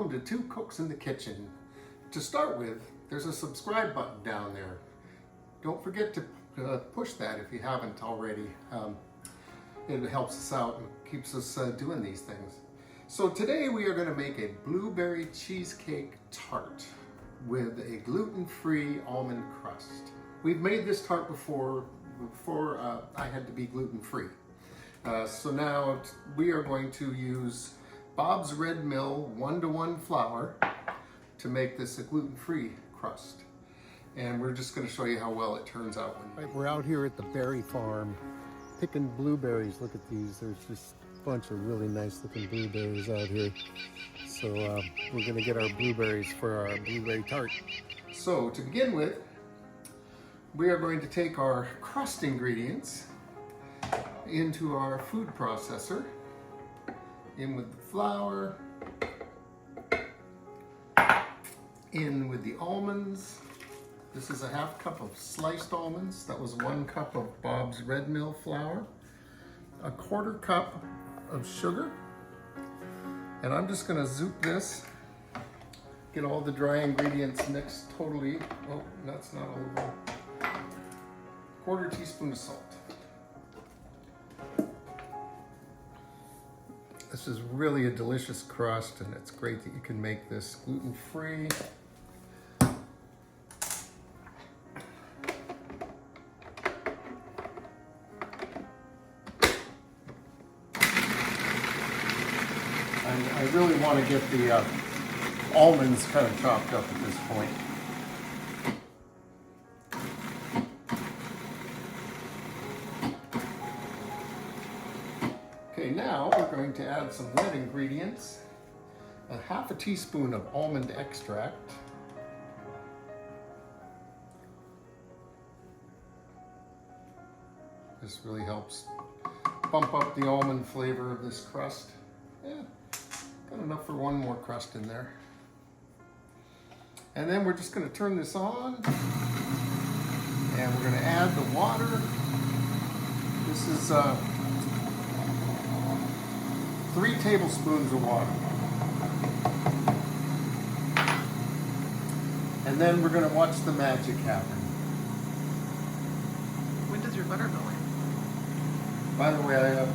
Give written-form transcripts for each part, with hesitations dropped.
welcome to Two Cooks in the Kitchen. To start with, there's a subscribe button down there. Don't forget to push that if you haven't already. It helps us out and keeps us doing these things. So today we are going to make a blueberry cheesecake tart with a gluten-free almond crust. We've made this tart before I had to be gluten-free. So now we are going to use Bob's Red Mill 1-to-1 flour to make this a gluten-free crust. And we're just going to show you how well it turns out. Right, we're out here at the berry farm picking blueberries. Look at these. There's just a bunch of really nice looking blueberries out here. So we're going to get our blueberries for our blueberry tart. So to begin with, we are going to take our crust ingredients into our food processor. In with the flour, in with the almonds. This is a half cup of sliced almonds. That was 1 cup of Bob's Red Mill flour, a 1/4 cup of sugar, and I'm just gonna zoop this, get all the dry ingredients mixed totally. Oh, that's not all of them. 1/4 teaspoon of salt. This is really a delicious crust, and it's great that you can make this gluten-free. I really want to get the almonds kind of chopped up at this point. Okay, now we're going to add some wet ingredients. A 1/2 teaspoon of almond extract. This really helps bump up the almond flavor of this crust. Yeah, got enough for 1 more crust in there. And then we're just going to turn this on, and we're going to add the water. This is 3 tablespoons of water. And then we're going to watch the magic happen. When does your butter go in? By the way, I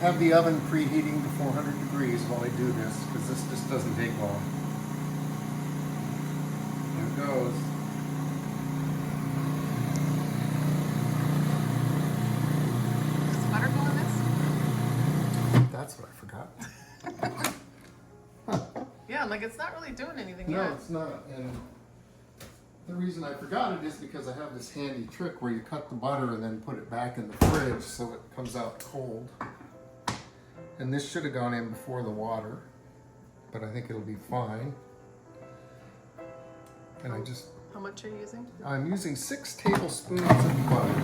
have the oven preheating to 400 degrees while I do this, because this just doesn't take long. Here it goes. Does the butter go in this? That's what I forgot. Yeah, like it's not really doing anything No, yet. it's not. And the reason I forgot it is because I have this handy trick where you cut the butter and then put it back in the fridge so it comes out cold. And this should have gone in before the water, but I think it'll be fine. And How much are you using? I'm using 6 tablespoons of butter.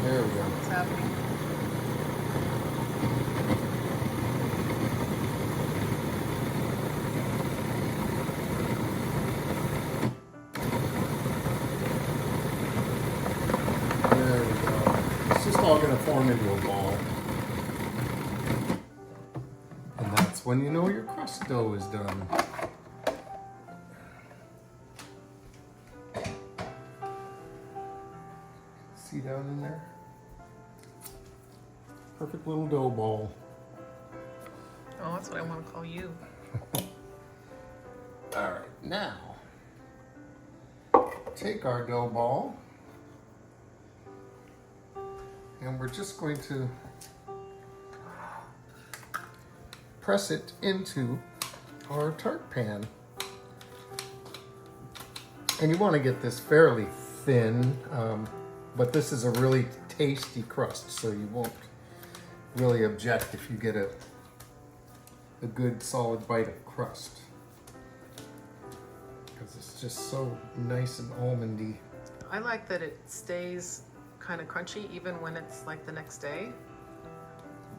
There we go. What's happening? There we go. It's just all going to form into a ball. And that's when you know your crust dough is done. See down in there? Perfect little dough ball. Oh, that's what I want to call you. All right, now take our dough ball and we're just going to press it into our tart pan. And you want to get this fairly thin, but this is a really tasty crust, so you won't really object if you get a good solid bite of crust, because it's just so nice and almondy. I like that it stays kind of crunchy even when it's like the next day.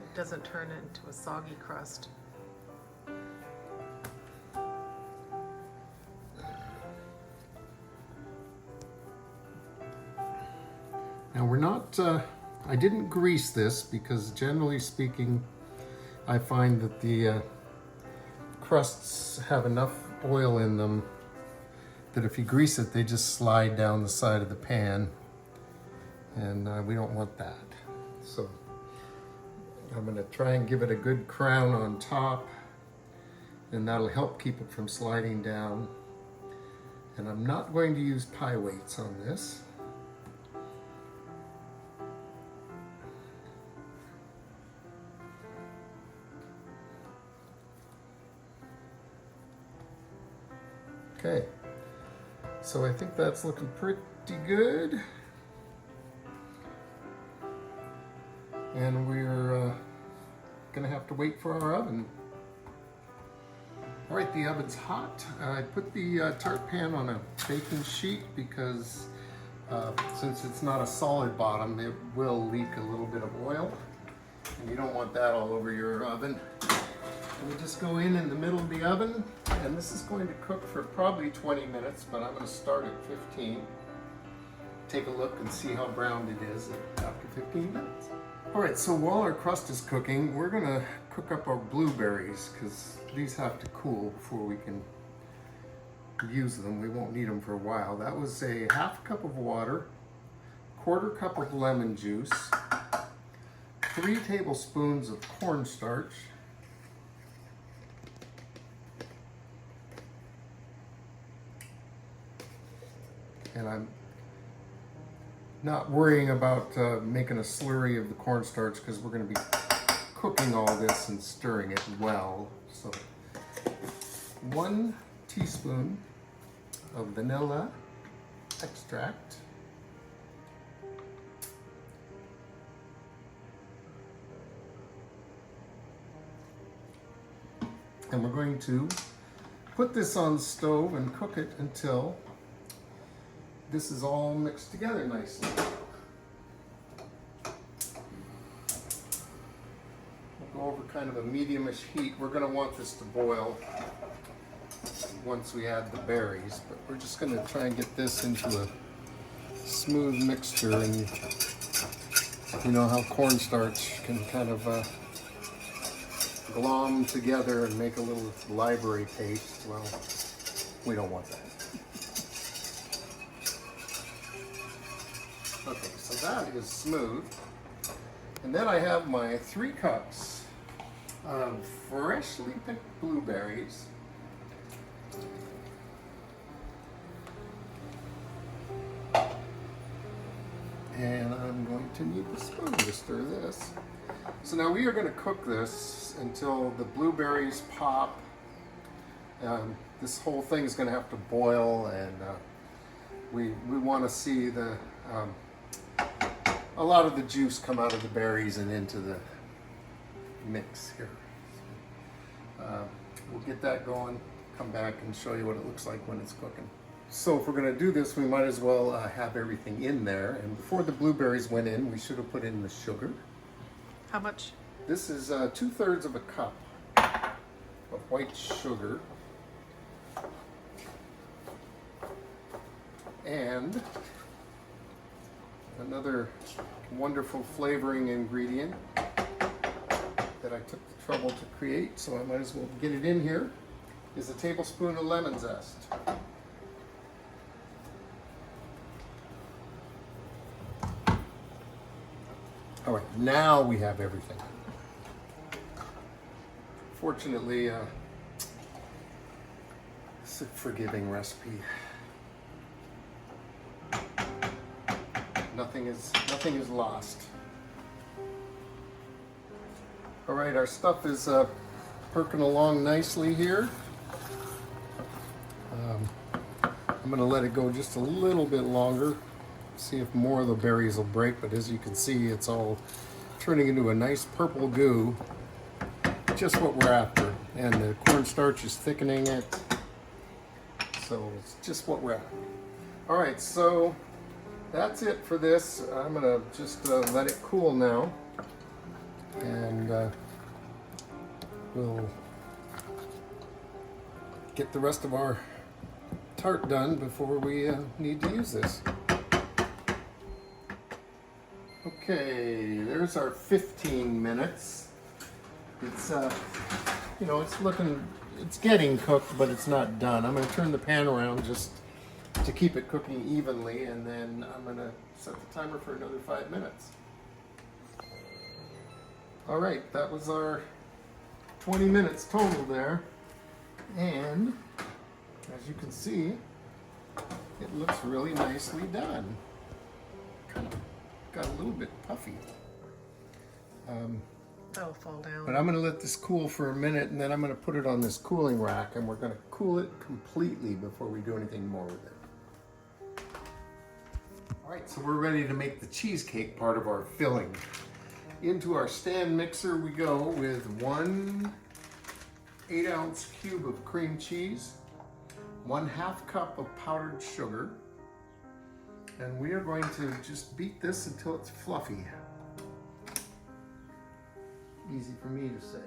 It doesn't turn into a soggy crust. Now we're not, I didn't grease this because generally speaking, I find that the crusts have enough oil in them that if you grease it, they just slide down the side of the pan, and we don't want that. So I'm gonna try and give it a good crown on top, and that'll help keep it from sliding down. And I'm not going to use pie weights on this. Okay, so I think that's looking pretty good. And we're gonna have to wait for our oven. All right, the oven's hot. I put the tart pan on a baking sheet because since it's not a solid bottom, it will leak a little bit of oil. And you don't want that all over your oven. We just go in the middle of the oven, and this is going to cook for probably 20 minutes, but I'm going to start at 15. Take a look and see how browned it is after 15 minutes. All right, so while our crust is cooking, we're going to cook up our blueberries because these have to cool before we can use them. We won't need them for a while. That was a half cup of water, quarter cup of lemon juice, 3 tablespoons of cornstarch, and I'm not worrying about making a slurry of the cornstarch because we're going to be cooking all this and stirring it well. So 1 teaspoon of vanilla extract, and we're going to put this on the stove and cook it until this is all mixed together nicely. We'll go over kind of a medium-ish heat. We're going to want this to boil once we add the berries, but we're just going to try and get this into a smooth mixture. And you know how cornstarch can kind of glom together and make a little library paste. Well, we don't want that. Okay, so that is smooth. And then I have my 3 cups of freshly picked blueberries. And I'm going to need the spoon to stir this. So now we are going to cook this until the blueberries pop. This whole thing is going to have to boil, and we want to see the a lot of the juice come out of the berries and into the mix here. We'll get that going, come back and show you what it looks like when it's cooking. So if we're going to do this, we might as well have everything in there. And before the blueberries went in, we should have put in the sugar. How much? This is 2/3 of a cup of white sugar. And another wonderful flavoring ingredient that I took the trouble to create, so I might as well get it in here, is a tablespoon of lemon zest. All right, now we have everything. Fortunately, it's a forgiving recipe. Nothing is lost. All right, our stuff is perking along nicely here. I'm going to let it go just a little bit longer, see if more of the berries will break, but as you can see, it's all turning into a nice purple goo, just what we're after. And the cornstarch is thickening it, so it's just what we're after. All right, so that's it for this. I'm gonna just let it cool now, and we'll get the rest of our tart done before we need to use this. Okay, there's our 15 minutes. It's you know, it's getting cooked, but it's not done. I'm gonna turn the pan around just to keep it cooking evenly, and then I'm gonna set the timer for another 5 minutes. All right, that was our 20 minutes total there. And as you can see, it looks really nicely done. Kind of got a little bit puffy. That'll fall down. But I'm going to let this cool for a minute, and then I'm going to put it on this cooling rack, and we're going to cool it completely before we do anything more with it. All right, so we're ready to make the cheesecake part of our filling. Into our stand mixer we go with 1 8-ounce cube of cream cheese, 1/2 cup of powdered sugar, and we are going to just beat this until it's fluffy. Easy for me to say.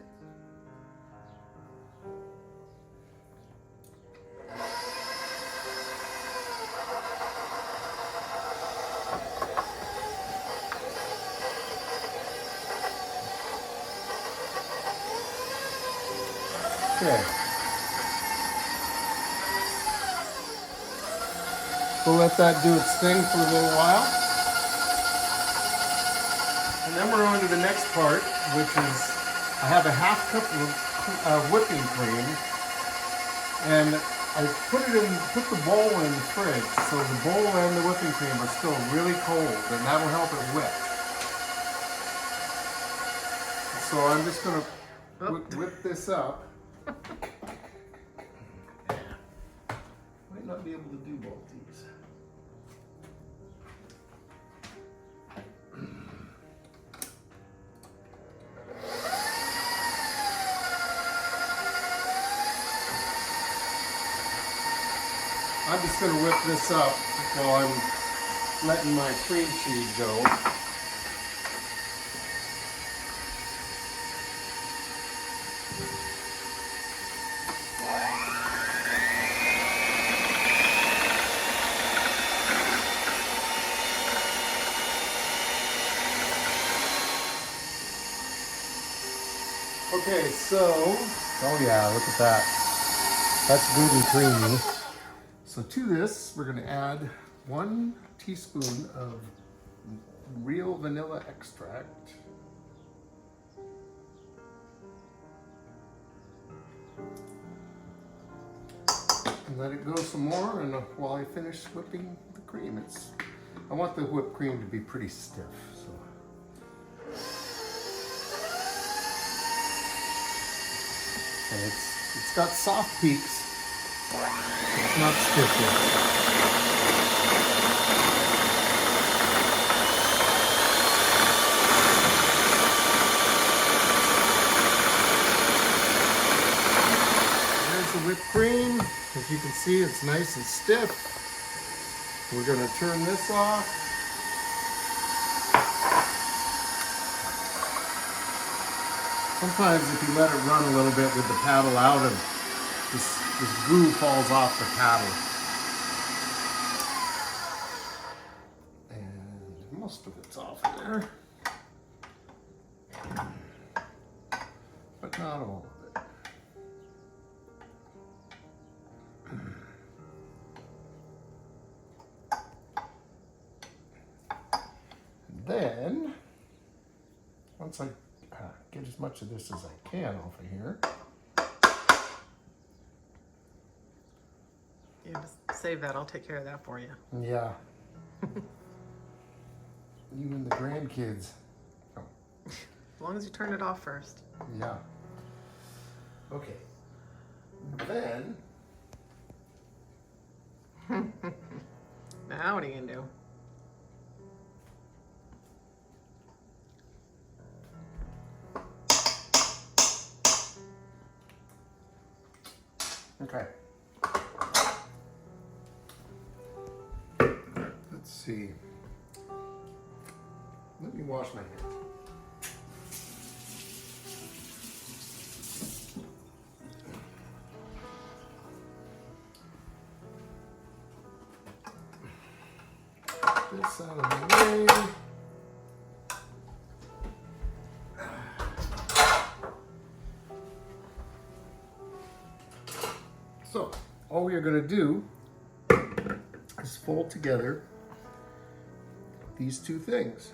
Okay. We'll let that do its thing for a little while. And then we're on to the next part, which is I have a 1/2 cup of whipping cream, and I put the bowl in the fridge, so the bowl and the whipping cream are still really cold, and that will help it whip. So I'm just going to whip this up. Might not be able to do both these. I'm just going to whip this up while I'm letting my cream cheese go. Okay, so, oh yeah, look at that. That's good and creamy. So to this, we're going to add 1 teaspoon of real vanilla extract. And let it go some more, and while I finish whipping the cream, I want the whipped cream to be pretty stiff. So. And it's got soft peaks. It's not stiff yet. There's the whipped cream. As you can see, it's nice and stiff. We're going to turn this off. Sometimes if you let it run a little bit with the paddle out, and this glue falls off the paddle. And most of it's off there. But not all of it. And then, once I get as much of this as I can off of here. Yeah, just save that. I'll take care of that for you. Yeah. Even the grandkids. Oh. As long as you turn it off first. Yeah. Okay. Then. Now what are you gonna do? Okay. Let's see. Let me wash my hands. This out of the way. all you're going to do is fold together these two things.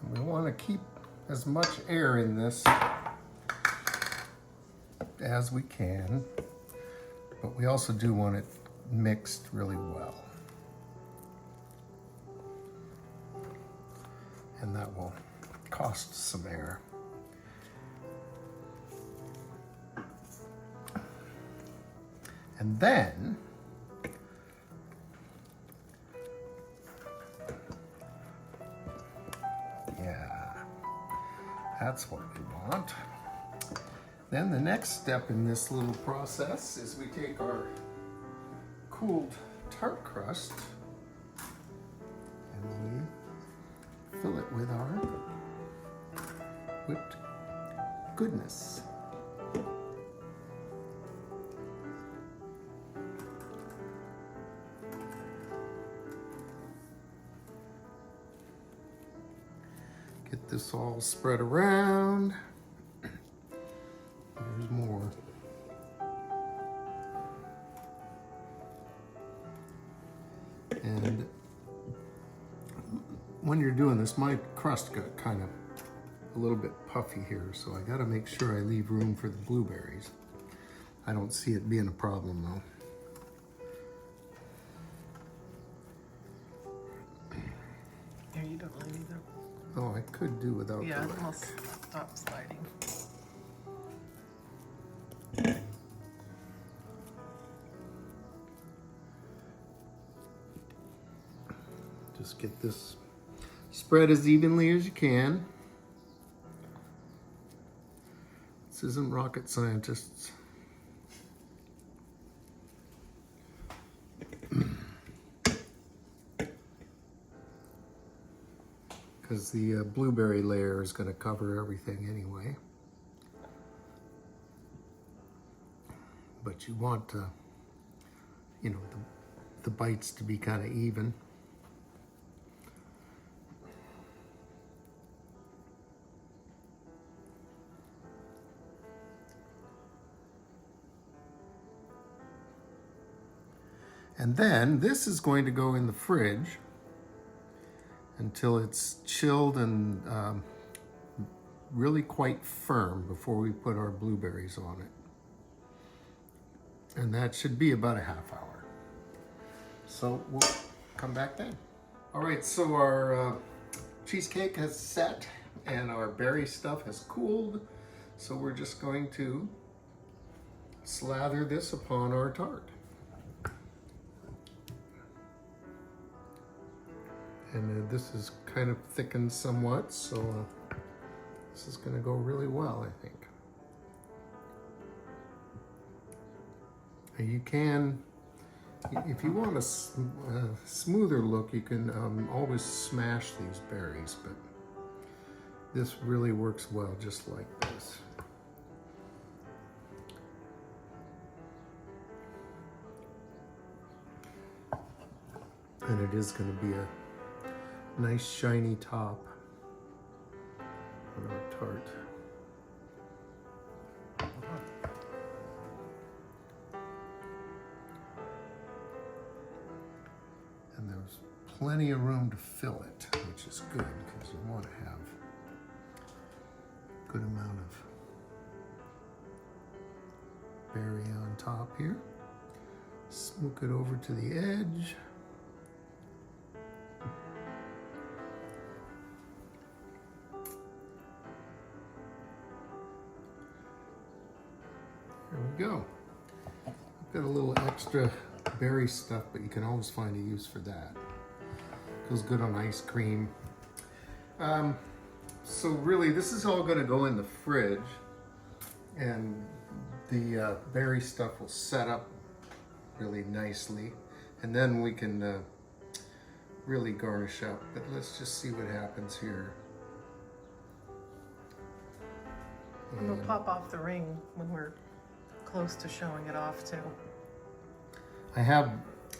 And we want to keep as much air in this as we can, but we also do want it mixed really well. And that will cost some air. And then yeah, that's what we want. Then the next step in this little process is we take our cooled tart crust and we fill it with our whipped goodness. Get this all spread around. There's more. And when you're doing this, my crust got kind of a little bit puffy here, so I got to make sure I leave room for the blueberries. I don't see it being a problem though. Yeah, you don't really either. Oh, I could do without Yeah, the it rack. almost stop sliding. Just get this spread as evenly as you can. This isn't rocket scientists. Because the blueberry layer is going to cover everything anyway. But you want, you know, the bites to be kind of even. And then this is going to go in the fridge until it's chilled and really quite firm before we put our blueberries on it. And that should be about a half hour. So we'll come back then. All right, so our cheesecake has set and our berry stuff has cooled. So we're just going to slather this upon our tart. And this is kind of thickened somewhat, so this is going to go really well, I think. And you can, if you want a smoother look, you can always smash these berries, but this really works well just like this. And it is going to be a nice shiny top on our tart. And there's plenty of room to fill it, which is good because you want to have a good amount of berry on top here. Smoke it over to the edge. There we go. I've got a little extra berry stuff, but you can always find a use for that. Goes good on ice cream. So really, this is all going to go in the fridge, and the berry stuff will set up really nicely, and then we can really garnish up. But let's just see what happens here. And we'll pop off the ring when we're close to showing it off too. I have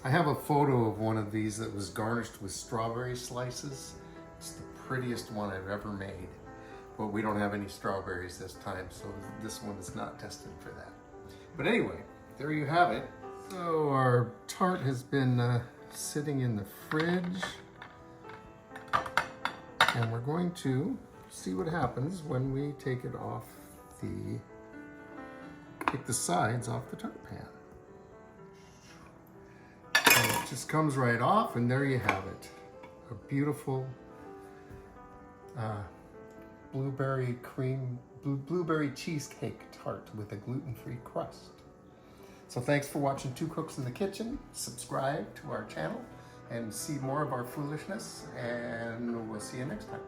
a photo of one of these that was garnished with strawberry slices. It's the prettiest one I've ever made, but we don't have any strawberries this time, so this one is not tested for that. But anyway, there you have it. So our tart has been sitting in the fridge, and we're going to see what happens when we take it off take the sides off the tart pan. And it just comes right off, and there you have it. A beautiful blueberry cheesecake tart with a gluten-free crust. So thanks for watching Two Cooks in the Kitchen. Subscribe to our channel and see more of our foolishness, and we'll see you next time.